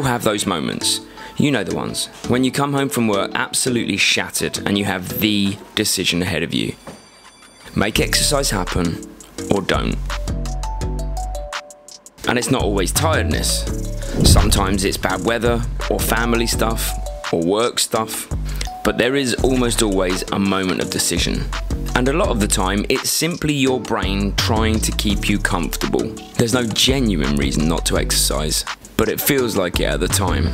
all have those moments. You know the ones. When you come home from work absolutely shattered and you have the decision ahead of you. Make exercise happen or don't. And it's not always tiredness. Sometimes it's bad weather or family stuff or work stuff. But there is almost always a moment of decision. And a lot of the time, it's simply your brain trying to keep you comfortable. There's no genuine reason not to exercise, but it feels like it at the time.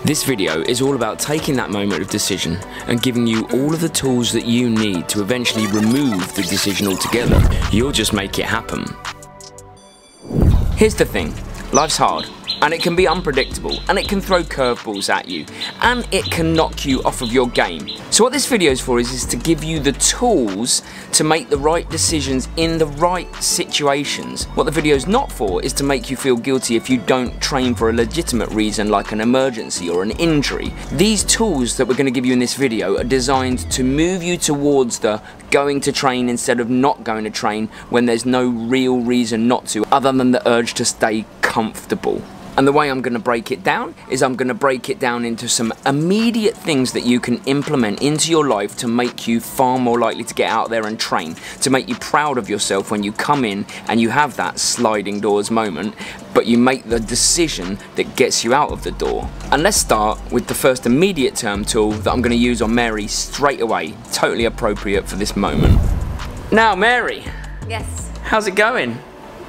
This video is all about taking that moment of decision and giving you all of the tools that you need to eventually remove the decision altogether. You'll just make it happen. Here's the thing, life's hard. And it can be unpredictable, and it can throw curveballs at you, and it can knock you off of your game. So what this video is for is to give you the tools to make the right decisions in the right situations. What the video is not for is to make you feel guilty if you don't train for a legitimate reason like an emergency or an injury. These tools that we're going to give you in this video are designed to move you towards the going to train instead of not going to train when there's no real reason not to, other than the urge to stay comfortable. And the way I'm going to break it down is I'm going to break it down into some immediate things that you can implement into your life to make you far more likely to get out there and train, to make you proud of yourself when you come in and you have that sliding doors moment, but you make the decision that gets you out of the door. And let's start with the first immediate term tool that I'm going to use on Mary straight away, totally appropriate for this moment. Now Mary. Yes. How's it going?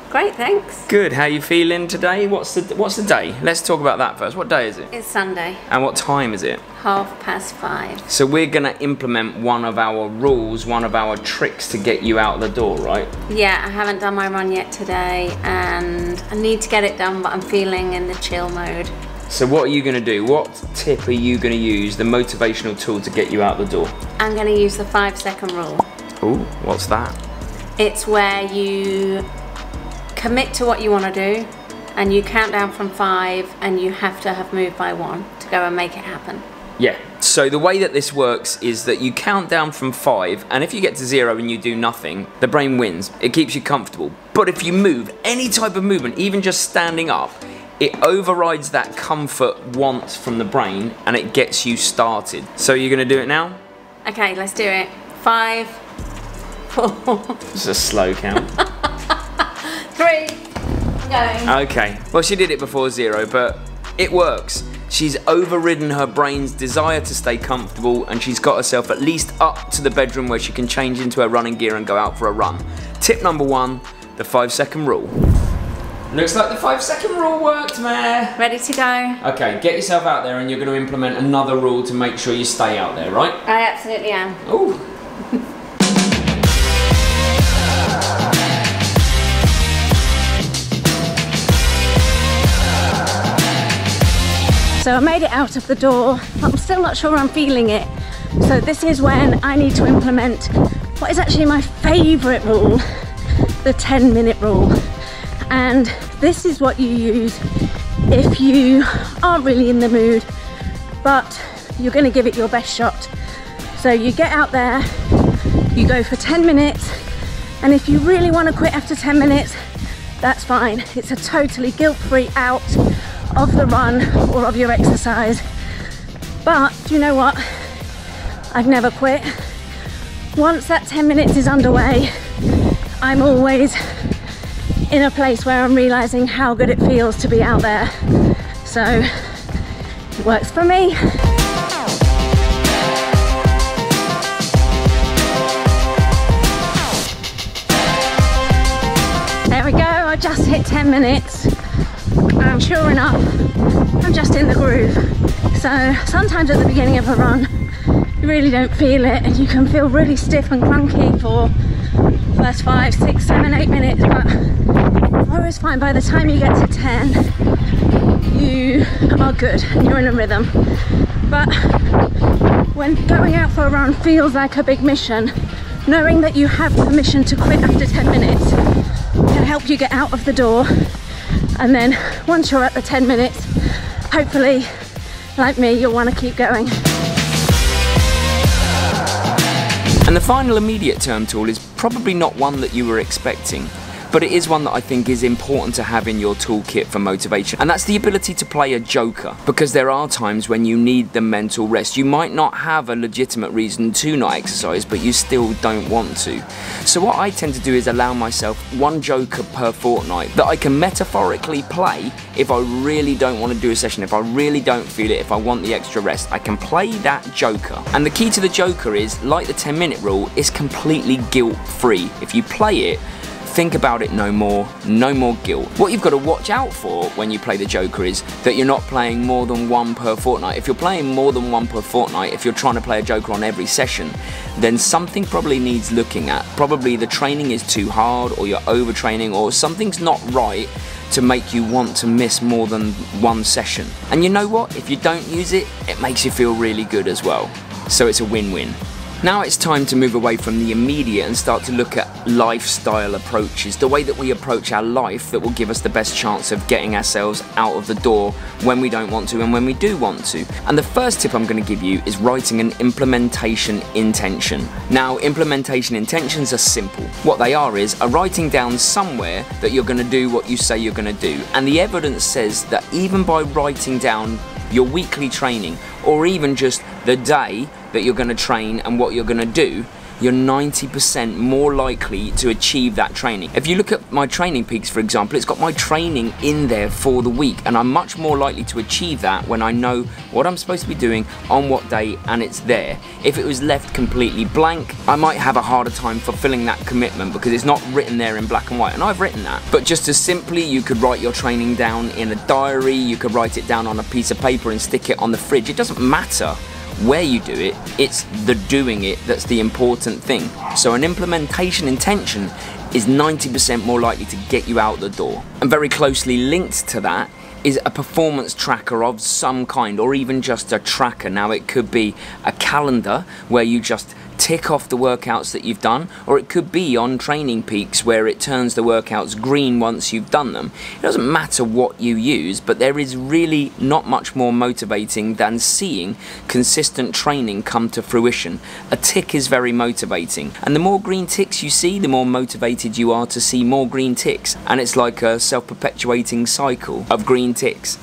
Great, thanks. Good. How are you feeling today? What's the day? Let's talk about that first. What day is it? It's Sunday. And what time is it? 5:30. So we're going to implement one of our rules, one of our tricks to get you out the door, right? Yeah, I haven't done my run yet today, and I need to get it done, but I'm feeling in the chill mode. So what are you going to do? What tip are you going to use, the motivational tool to get you out the door? I'm going to use the 5-second rule. Ooh, what's that? It's where you commit to what you want to do, and you count down from 5, and you have to have moved by 1 to go and make it happen. Yeah, so the way that this works is that you count down from 5, and if you get to 0 and you do nothing, the brain wins. It keeps you comfortable. But if you move, any type of movement, even just standing up, it overrides that comfort want from the brain, and it gets you started. So you're going to do it now? Okay, let's do it. 5, 4. It's a slow count. 3, going. Okay, well she did it before 0, but it works. She's overridden her brain's desire to stay comfortable, and she's got herself at least up to the bedroom where she can change into her running gear and go out for a run. Tip number 1, the 5-second rule. Looks like the 5-second rule worked, Mare. Ready to go? Okay, get yourself out there and you're going to implement another rule to make sure you stay out there, right? I absolutely am. Ooh. So I made it out of the door, but I'm still not sure I'm feeling it. So this is when I need to implement what is actually my favourite rule, the 10-minute rule. And this is what you use if you aren't really in the mood, but you're going to give it your best shot. So you get out there, you go for 10 minutes, and if you really want to quit after 10 minutes, that's fine. It's a totally guilt-free out of the run or of your exercise. But do you know what? I've never quit. Once that 10 minutes is underway, I'm always in a place where I'm realizing how good it feels to be out there. So it works for me. There we go, I just hit 10 minutes. And sure enough, I'm just in the groove. So sometimes at the beginning of a run, you really don't feel it, and you can feel really stiff and clunky for first 5, 6, 7, 8 minutes, but I always find by the time you get to 10, you are good and you're in a rhythm. But when going out for a run feels like a big mission, knowing that you have permission to quit after 10 minutes can help you get out of the door. And then once you're at the 10 minutes, hopefully, like me, you'll want to keep going. And the final immediate term tool is probably not one that you were expecting, but it is one that I think is important to have in your toolkit for motivation, and that's the ability to play a joker, because there are times when you need the mental rest. You might not have a legitimate reason to not exercise, but you still don't want to. So what I tend to do is allow myself one joker per fortnight that I can metaphorically play if I really don't want to do a session, if I really don't feel it, if I want the extra rest. I can play that joker. And the key to the joker is, like the 10-minute rule, it's completely guilt-free. If you play it, think about it no more guilt. What you've got to watch out for when you play the joker is that you're not playing more than one per fortnight. If you're playing more than one per fortnight, if you're trying to play a joker on every session, then something probably needs looking at. Probably the training is too hard, or you're overtraining, or something's not right to make you want to miss more than one session. And you know what? If you don't use it, it makes you feel really good as well. So it's a win-win. Now it's time to move away from the immediate and start to look at lifestyle approaches, the way that we approach our life that will give us the best chance of getting ourselves out of the door when we don't want to and when we do want to. And the first tip I'm going to give you is writing an implementation intention. Now, implementation intentions are simple. What they are is a writing down somewhere that you're going to do what you say you're going to do. And the evidence says that even by writing down your weekly training, or even just the day that you're going to train and what you're going to do, you're 90% more likely to achieve that training. If you look at my training peaks, for example, it's got my training in there for the week, and I'm much more likely to achieve that when I know what I'm supposed to be doing on what day and it's there. If it was left completely blank, I might have a harder time fulfilling that commitment because it's not written there in black and white, and I've written that. But just as simply, you could write your training down in a diary, you could write it down on a piece of paper and stick it on the fridge. It doesn't matter where you do it, it's the doing it that's the important thing. So an implementation intention is 90% more likely to get you out the door. And very closely linked to that is a performance tracker of some kind, or even just a tracker. Now, it could be a calendar where you just tick off the workouts that you've done, or it could be on Training Peaks where it turns the workouts green once you've done them. It doesn't matter what you use, but there is really not much more motivating than seeing consistent training come to fruition. A tick is very motivating, and the more green ticks you see, the more motivated you are to see more green ticks, and it's like a self-perpetuating cycle of green ticks.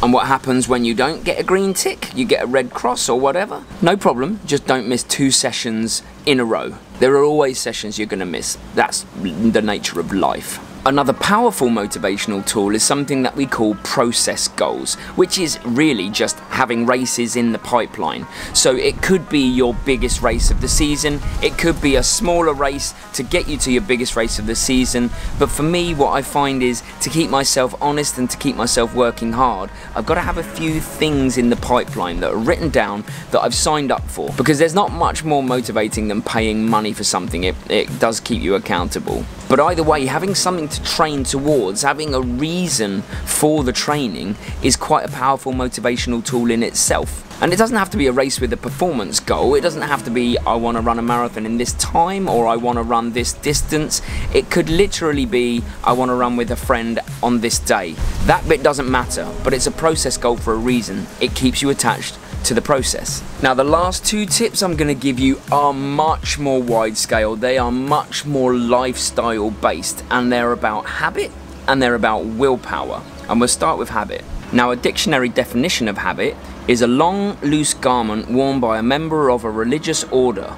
And what happens when you don't get a green tick? You get a red cross or whatever? No problem, just don't miss 2 sessions in a row. There are always sessions you're going to miss. That's the nature of life. Another powerful motivational tool is something that we call process goals, which is really just having races in the pipeline. So it could be your biggest race of the season, it could be a smaller race to get you to your biggest race of the season, but for me, what I find is to keep myself honest and to keep myself working hard, I've got to have a few things in the pipeline that are written down that I've signed up for, because there's not much more motivating than paying money for something. It does keep you accountable. But either way, having something to train towards, having a reason for the training, is quite a powerful motivational tool in itself. And it doesn't have to be a race with a performance goal. It doesn't have to be, I want to run a marathon in this time, or I want to run this distance. It could literally be, I want to run with a friend on this day. That bit doesn't matter, but it's a process goal for a reason. It keeps you attached to the process. Now, the last 2 tips I'm going to give you are much more wide scale. They are much more lifestyle based, and they're about habit and they're about willpower. And we'll start with habit. Now, a dictionary definition of habit is a long, loose garment worn by a member of a religious order.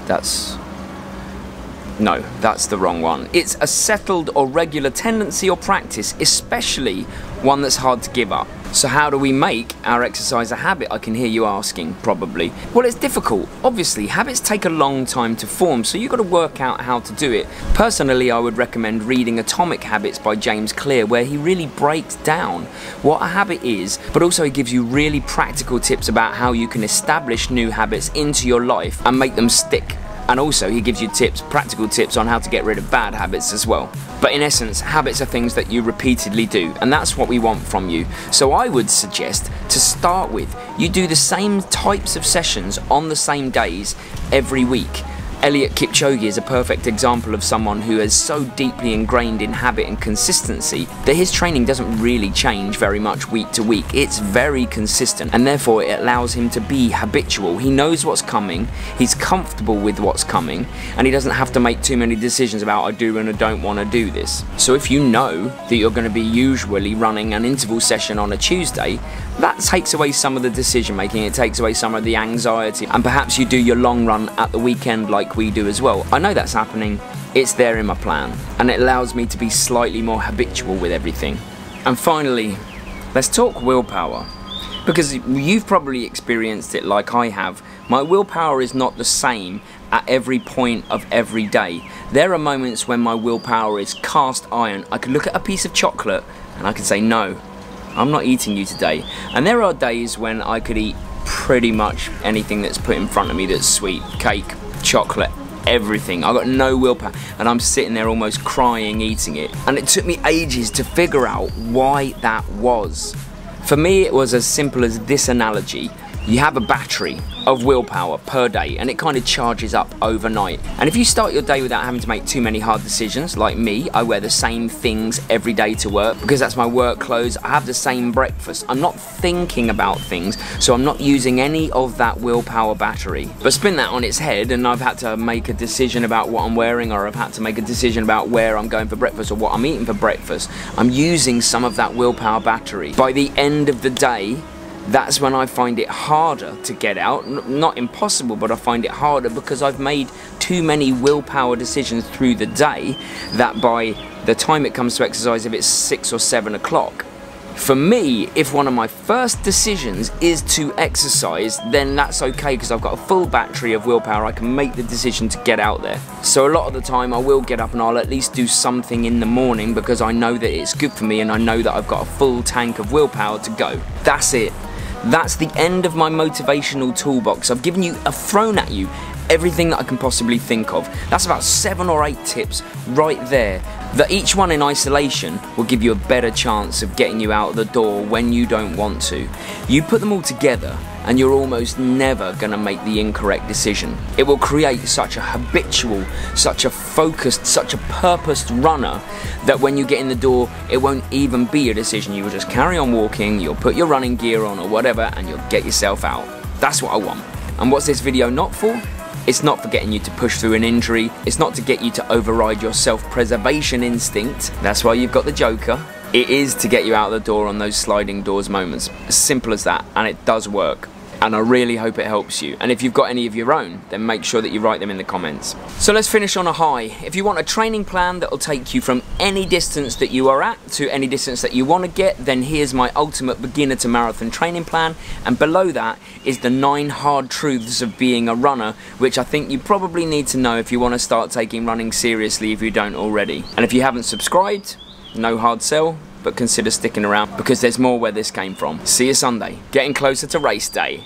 That's the wrong one. It's a settled or regular tendency or practice, especially one that's hard to give up. So how do we make our exercise a habit, I can hear you asking, probably. Well, it's difficult. Obviously, habits take a long time to form, so you've got to work out how to do it. Personally, I would recommend reading Atomic Habits by James Clear, where he really breaks down what a habit is, but also he gives you really practical tips about how you can establish new habits into your life and make them stick. And also he gives you practical tips on how to get rid of bad habits as well. But in essence, habits are things that you repeatedly do, and that's what we want from you. So I would suggest, to start with, you do the same types of sessions on the same days every week. Eliud Kipchoge is a perfect example of someone who is so deeply ingrained in habit and consistency that his training doesn't really change very much week to week. It's very consistent, and therefore it allows him to be habitual. He knows what's coming, he's comfortable with what's coming, and he doesn't have to make too many decisions about I do and I don't want to do this. So if you know that you're going to be usually running an interval session on a Tuesday, that takes away some of the decision making, it takes away some of the anxiety, and perhaps you do your long run at the weekend like we do as well. I know that's happening, it's there in my plan, and it allows me to be slightly more habitual with everything. And finally, let's talk willpower, because you've probably experienced it like I have. My willpower is not the same at every point of every day. There are moments when my willpower is cast iron. I could look at a piece of chocolate and I could say, no, I'm not eating you today. And there are days when I could eat pretty much anything that's put in front of me that's sweet. Cake, chocolate, everything. I got no willpower, and I'm sitting there almost crying eating it. And it took me ages to figure out why that was. For me, it was as simple as this analogy. You have a battery of willpower per day, and it kind of charges up overnight. And if you start your day without having to make too many hard decisions, like me, I wear the same things every day to work because that's my work clothes. I have the same breakfast. I'm not thinking about things, so I'm not using any of that willpower battery. But spin that on its head, and I've had to make a decision about what I'm wearing, or I've had to make a decision about where I'm going for breakfast or what I'm eating for breakfast. I'm using some of that willpower battery. By the end of the day, that's when I find it harder to get out. Not impossible, but I find it harder because I've made too many willpower decisions through the day that by the time it comes to exercise, if it's 6 or 7 o'clock, for me, if one of my first decisions is to exercise, then that's okay because I've got a full battery of willpower. I can make the decision to get out there. So a lot of the time I will get up and I'll at least do something in the morning because I know that it's good for me and I know that I've got a full tank of willpower to go. That's it. That's the end of my motivational toolbox. I've thrown at you everything that I can possibly think of. That's about 7 or 8 tips right there, that each one in isolation will give you a better chance of getting you out the door when you don't want to. You put them all together and you're almost never going to make the incorrect decision. It will create such a habitual, such a focused, such a purposed runner that when you get in the door, it won't even be a decision. You will just carry on walking, you'll put your running gear on or whatever, and you'll get yourself out. That's what I want. And what's this video not for? It's not for getting you to push through an injury. It's not to get you to override your self-preservation instinct. That's why you've got the Joker. It is to get you out the door on those sliding doors moments. As simple as that, and it does work. And I really hope it helps you. And if you've got any of your own, then make sure that you write them in the comments. So let's finish on a high. If you want a training plan that will take you from any distance that you are at to any distance that you want to get, then here's my ultimate beginner to marathon training plan. And below that is the 9 hard truths of being a runner, which I think you probably need to know if you want to start taking running seriously if you don't already. And if you haven't subscribed, no hard sell, but consider sticking around because there's more where this came from. See you Sunday, getting closer to race day.